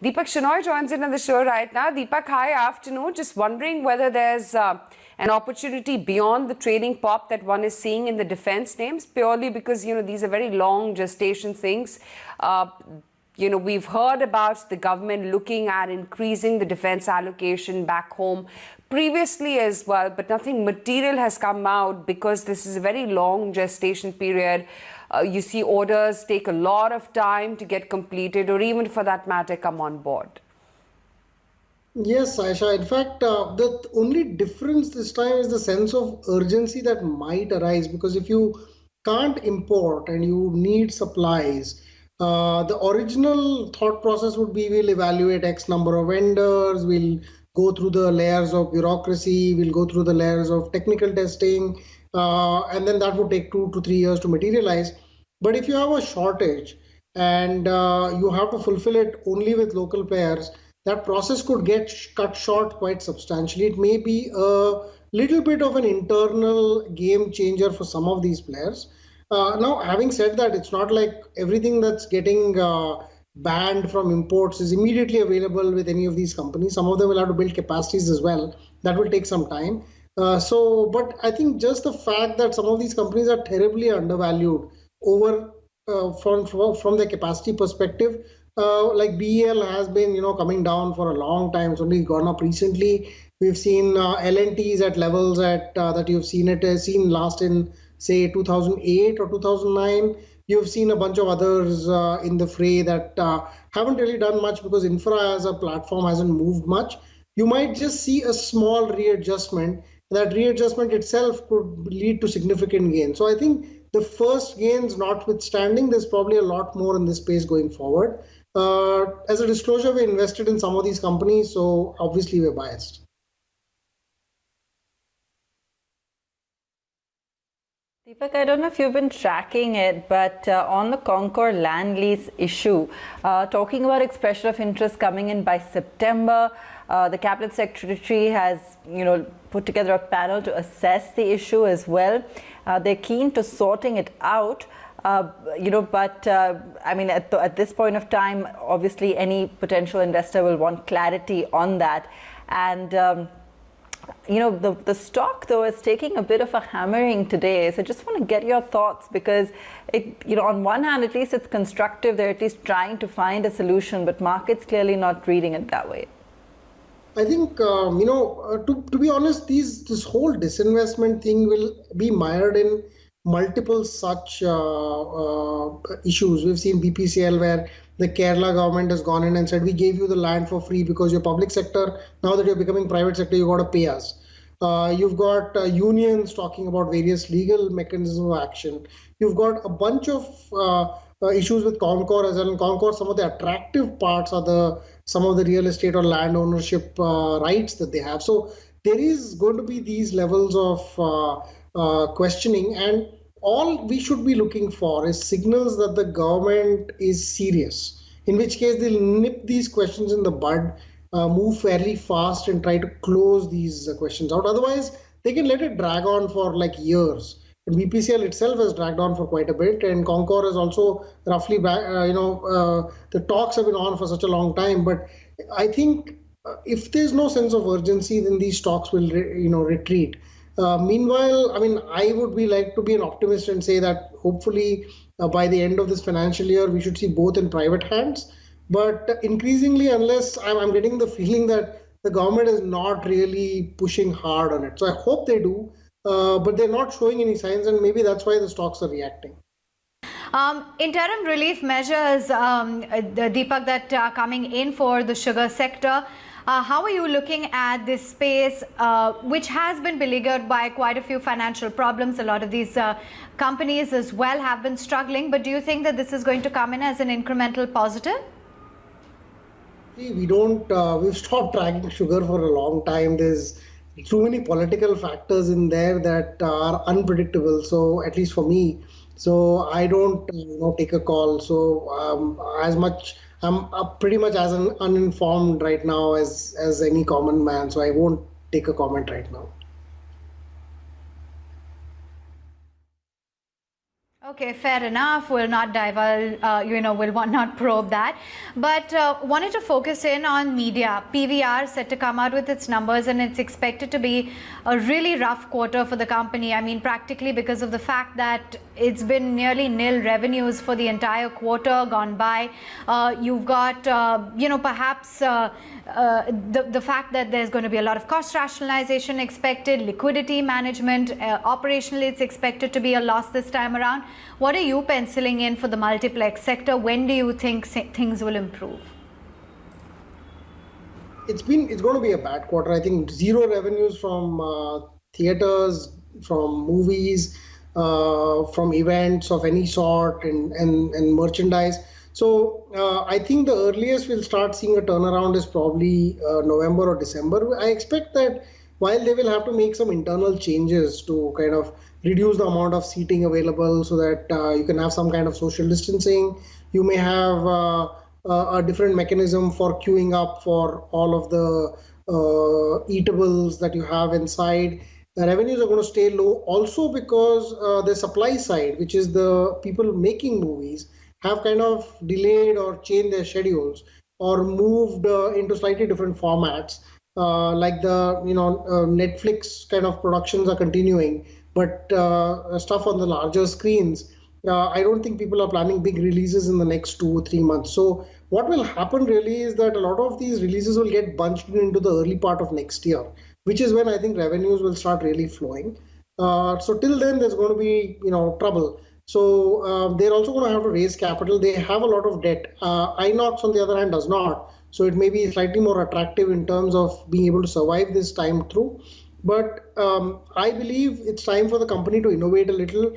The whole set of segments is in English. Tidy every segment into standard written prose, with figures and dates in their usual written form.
Deepak Shenoy joins in on the show right now. Deepak, hi, afternoon. Just wondering whether there's an opportunity beyond the trading pop that one is seeing in the defense names, purely because, these are very long gestation things. We've heard about the government looking at increasing the defense allocation back home previously as well, but nothing material has come out because this is a very long gestation period. You see orders take a lot of time to get completed, or even for that matter, come on board. Yes, Aisha. In fact, the only difference this time is the sense of urgency that might arise, because if you can't import and you need supplies, the original thought process would be we'll evaluate X number of vendors, we'll go through the layers of bureaucracy, we'll go through the layers of technical testing, and then that would take 2 to 3 years to materialize. But if you have a shortage and you have to fulfill it only with local players, that process could get cut short quite substantially. It may be a little bit of an internal game changer for some of these players. Now, having said that, it's not like everything that's getting banned from imports is immediately available with any of these companies. Some of them will have to build capacities as well. That will take some time. But I think just the fact that some of these companies are terribly undervalued over from the capacity perspective, like BEL has been coming down for a long time. It's only gone up recently. We've seen L&Ts at levels that you've seen last in say 2008 or 2009. You've seen a bunch of others in the fray that haven't really done much because infra as a platform hasn't moved much. You might just see a small readjustment. That readjustment itself could lead to significant gain. So I think the first gains notwithstanding, there's probably a lot more in this space going forward. As a disclosure, we invested in some of these companies, so obviously we're biased. Deepak, I don't know if you've been tracking it, but on the Concor land lease issue, talking about expression of interest coming in by September, the Cabinet Secretary has, put together a panel to assess the issue as well. They're keen to sorting it out. I mean, at this point of time, obviously any potential investor will want clarity on that. And, the stock, though, is taking a bit of a hammering today. So I just want to get your thoughts, because on one hand, at least it's constructive. They're at least trying to find a solution, but market's clearly not reading it that way. I think, to be honest, this whole disinvestment thing will be mired in multiple such issues. We've seen BPCL where the Kerala government has gone in and said, we gave you the land for free because you're public sector. Now that you're becoming private sector, you got to pay us. You've got unions talking about various legal mechanisms of action. You've got a bunch of issues with Concor as well. In Concor, some of the attractive parts are some of the real estate or land ownership rights that they have. So there is going to be these levels of questioning, and all we should be looking for is signals that the government is serious, in which case they'll nip these questions in the bud, move fairly fast and try to close these questions out. Otherwise, they can let it drag on for like years. And BPCL itself has dragged on for quite a bit, and Concor is also roughly back, the talks have been on for such a long time. But I think if there's no sense of urgency, then these stocks will retreat. Meanwhile, I mean, I would like to be an optimist and say that hopefully by the end of this financial year, we should see both in private hands. But increasingly, unless I'm getting the feeling that the government is not really pushing hard on it. So I hope they do, but they're not showing any signs, and maybe that's why the stocks are reacting. Interim relief measures, Deepak, that are coming in for the sugar sector. How are you looking at this space, which has been beleaguered by quite a few financial problems? A lot of these companies as well have been struggling, but do you think that this is going to come in as an incremental positive? See, we've stopped tracking sugar for a long time. There's too many political factors in there that are unpredictable. So at least for me, so I don't take a call. So I'm pretty much as uninformed right now as any common man. So I won't take a comment right now. Okay, fair enough. We'll not divulge, we'll not probe that. But wanted to focus in on media. PVR set to come out with its numbers, and it's expected to be a really rough quarter for the company. I mean, practically because of the fact that it's been nearly nil revenues for the entire quarter gone by. You've got, perhaps the fact that there's going to be a lot of cost rationalization expected, liquidity management, operationally it's expected to be a loss this time around. What are you penciling in for the multiplex sector? When do you think things will improve? It's going to be a bad quarter. I think zero revenues from theaters, from movies, from events of any sort, and merchandise. So I think the earliest we'll start seeing a turnaround is probably November or December. I expect that while they will have to make some internal changes to kind of reduce the amount of seating available so that you can have some kind of social distancing, you may have a different mechanism for queuing up for all of the eatables that you have inside. The revenues are going to stay low also because the supply side, which is the people making movies, have kind of delayed or changed their schedules or moved into slightly different formats. Like the Netflix kind of productions are continuing, but stuff on the larger screens, I don't think people are planning big releases in the next 2 or 3 months. So what will happen really is that a lot of these releases will get bunched into the early part of next year, which is when I think revenues will start really flowing. So till then, there's going to be trouble. So they're also going to have to raise capital. They have a lot of debt. Inox, on the other hand, does not. So it may be slightly more attractive in terms of being able to survive this time through. But I believe it's time for the company to innovate a little,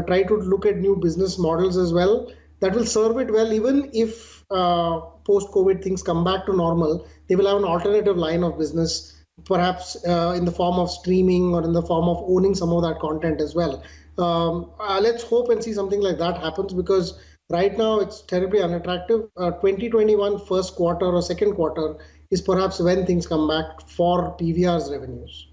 try to look at new business models as well. That will serve it well, even if post-COVID things come back to normal. They will have an alternative line of business, perhaps in the form of streaming or in the form of owning some of that content as well. Let's hope and see something like that happens, because right now it's terribly unattractive. 2021 first quarter or second quarter is perhaps when things come back for PVR's revenues.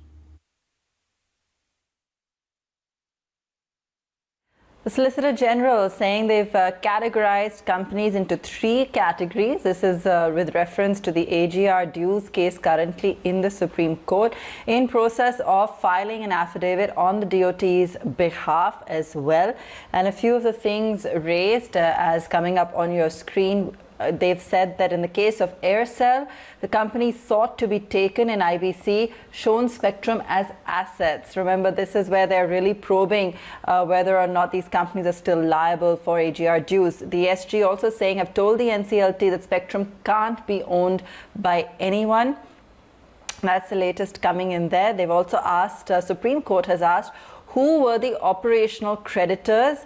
The Solicitor General saying they've categorized companies into 3 categories. This is with reference to the AGR dues case currently in the Supreme Court, in process of filing an affidavit on the DOT's behalf as well. And a few of the things raised as coming up on your screen. They've said that in the case of Aircel, the company sought to be taken in IBC, shown spectrum as assets. Remember, this is where they're really probing whether or not these companies are still liable for AGR dues. The SG also saying, have told the NCLT that spectrum can't be owned by anyone. That's the latest coming in there. They've also asked, Supreme Court has asked, who were the operational creditors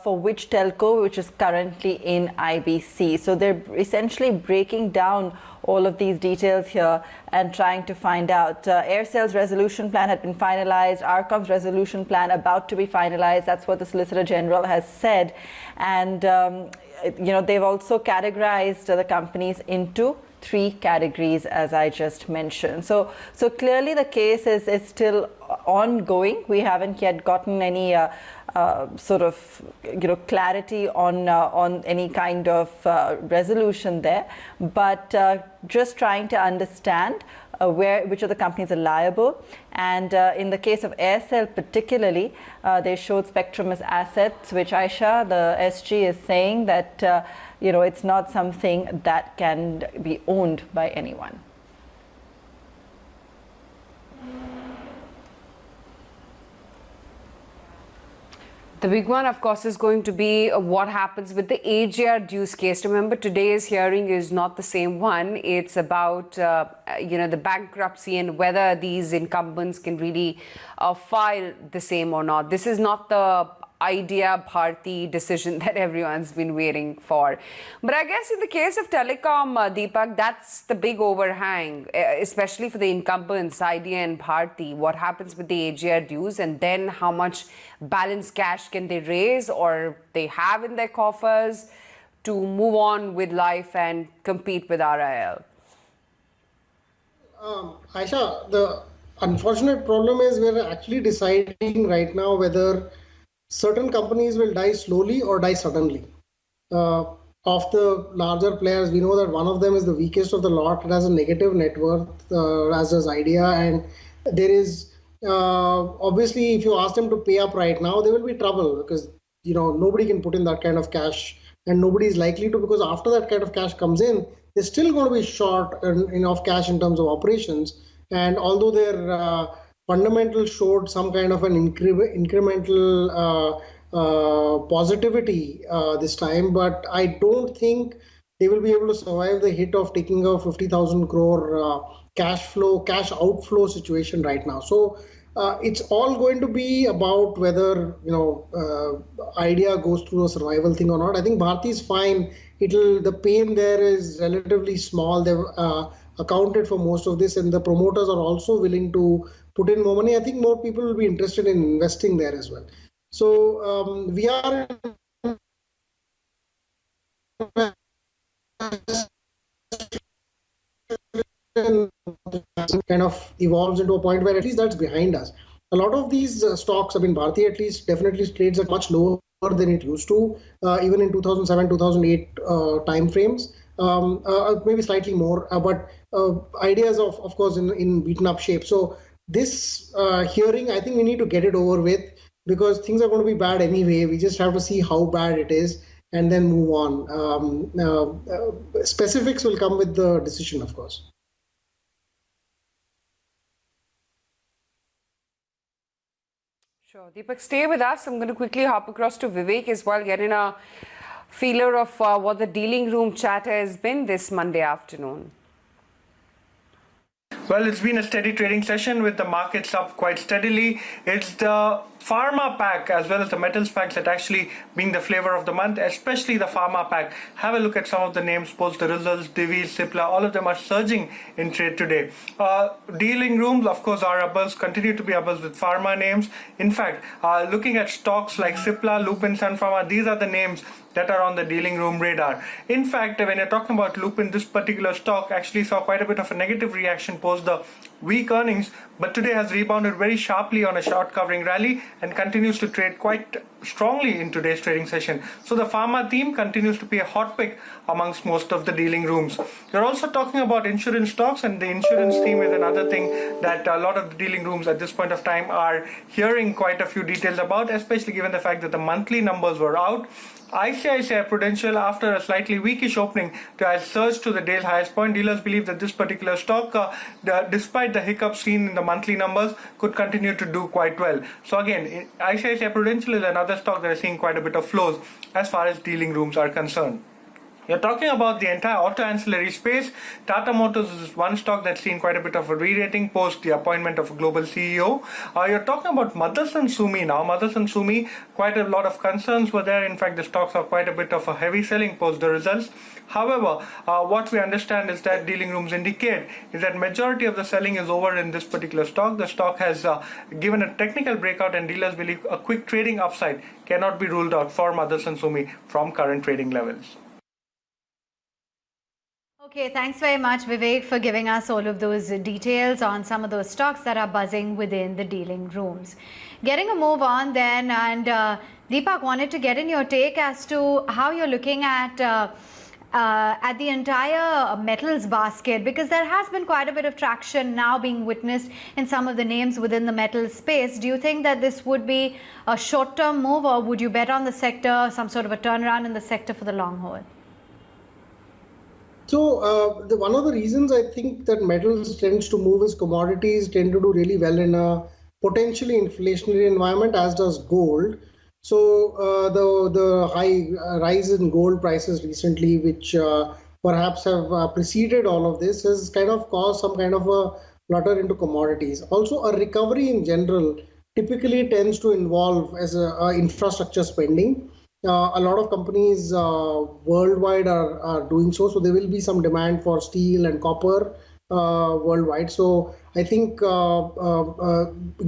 for which telco, which is currently in IBC. So they're essentially breaking down all of these details here and trying to find out. Aircel's resolution plan had been finalized, Arcom's resolution plan about to be finalized. That's what the Solicitor General has said. And they've also categorized the companies into 3 categories, as I just mentioned. So clearly the case is still ongoing. We haven't yet gotten any sort of clarity on any kind of resolution there, but just trying to understand which of the companies are liable. And in the case of Aircel particularly, they showed spectrum as assets, which Aisha, the SG, is saying that it's not something that can be owned by anyone. The big one, of course, is going to be what happens with the AGR dues case. Remember, today's hearing is not the same one. It's about, the bankruptcy and whether these incumbents can really file the same or not. This is not the Idea Bharti decision that everyone's been waiting for. But I guess in the case of telecom, Deepak, that's the big overhang, especially for the incumbents, Idea and Bharti. What happens with the AGR dues, and then how much balance cash can they raise or they have in their coffers to move on with life and compete with RIL? Aisha, the unfortunate problem is we're actually deciding right now whether certain companies will die slowly or die suddenly. Of the larger players, we know that one of them is the weakest of the lot. It has a negative net worth, as does Idea, and there is obviously, if you ask them to pay up right now, there will be trouble because nobody can put in that kind of cash, and nobody is likely to, because after that kind of cash comes in, they're still going to be short enough cash in terms of operations. And although their fundamentals showed some kind of an incremental positivity this time, but I don't think they will be able to survive the hit of taking a 50,000 crore cash outflow situation right now. So it's all going to be about whether Idea goes through a survival thing or not. I think Bharti is fine. The pain there is relatively small. They've accounted for most of this, and the promoters are also willing to put in more money. I think more people will be interested in investing there as well. So we are kind of evolves into a point where at least that's behind us. A lot of these stocks, I mean, Bharti at least definitely trades at much lower than it used to, even in 2007, 2008 timeframes, maybe slightly more, but ideas of course in beaten up shape. So this hearing, I think we need to get it over with, because things are going to be bad anyway. We just have to see how bad it is and then move on. Specifics will come with the decision, of course. Sure. Deepak, stay with us. I'm going to quickly hop across to Vivek as well, get in a feeler of what the dealing room chatter has been this Monday afternoon. Well, it's been a steady trading session with the markets up quite steadily. It's the pharma pack as well as the metals packs that actually being the flavor of the month, especially the pharma pack. Have a look at some of the names, post the results, Divi, Cipla, all of them are surging in trade today. Dealing rooms, of course, are abuzz, continue to be abuzz with pharma names. In fact, looking at stocks like Cipla, Lupin, Sun Pharma, these are the names that are on the dealing room radar. In fact, when you're talking about Lupin, this particular stock actually saw quite a bit of a negative reaction post the weak earnings, but today has rebounded very sharply on a short covering rally and continues to trade quite strongly in today's trading session. So the pharma theme continues to be a hot pick amongst most of the dealing rooms. You're also talking about insurance stocks, and the insurance theme is another thing that a lot of the dealing rooms at this point of time are hearing quite a few details about, especially given the fact that the monthly numbers were out. ICICI Prudential, after a slightly weakish opening, has surged to the day's highest point. Dealers believe that this particular stock, despite the hiccups seen in the monthly numbers, could continue to do quite well. So again, ICICI Prudential is another stock that is seeing quite a bit of flows as far as dealing rooms are concerned. You're talking about the entire auto ancillary space. Tata Motors is one stock that's seen quite a bit of a re-rating post the appointment of a global CEO. You're talking about Motherson Sumi now. Motherson Sumi, quite a lot of concerns were there. In fact, the stocks are quite a bit of a heavy selling post the results. However, what we understand is that dealing rooms indicate is that majority of the selling is over in this particular stock. The stock has given a technical breakout, and dealers believe a quick trading upside cannot be ruled out for Motherson Sumi from current trading levels. Okay, thanks very much, Vivek, for giving us all of those details on some of those stocks that are buzzing within the dealing rooms. Getting a move on then, and Deepak, wanted to get in your take as to how you're looking at the entire metals basket, because there has been quite a bit of traction now being witnessed in some of the names within the metal space. Do you think that this would be a short-term move, or would you bet on the sector, some sort of a turnaround in the sector for the long haul? So one of the reasons I think that metals tends to move is commodities tend to do really well in a potentially inflationary environment, as does gold. So the high rise in gold prices recently, which perhaps have preceded all of this, has kind of caused some kind of a flutter into commodities. Also, a recovery in general typically tends to involve as infrastructure spending. A lot of companies worldwide are doing so. So there will be some demand for steel and copper worldwide. So I think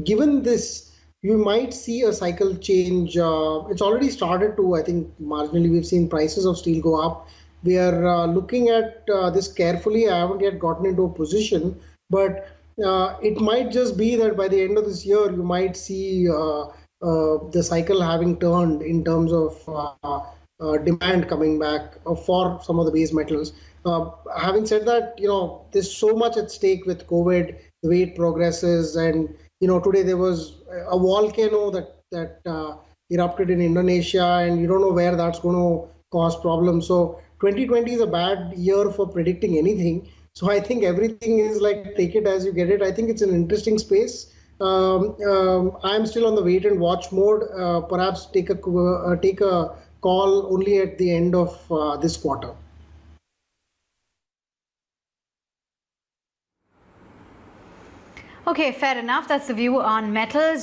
given this, you might see a cycle change. It's already started to, I think, marginally. We've seen prices of steel go up. We are looking at this carefully. I haven't yet gotten into a position, but it might just be that by the end of this year, you might see the cycle having turned in terms of demand coming back for some of the base metals. Having said that, there's so much at stake with COVID, the way it progresses, and today there was a volcano that erupted in Indonesia, and you don't know where that's going to cause problems. So 2020 is a bad year for predicting anything. So I think everything is like take it as you get it. I think it's an interesting space. I'm still on the wait and watch mode. Perhaps take a call only at the end of this quarter. Okay, fair enough. That's the view on metals.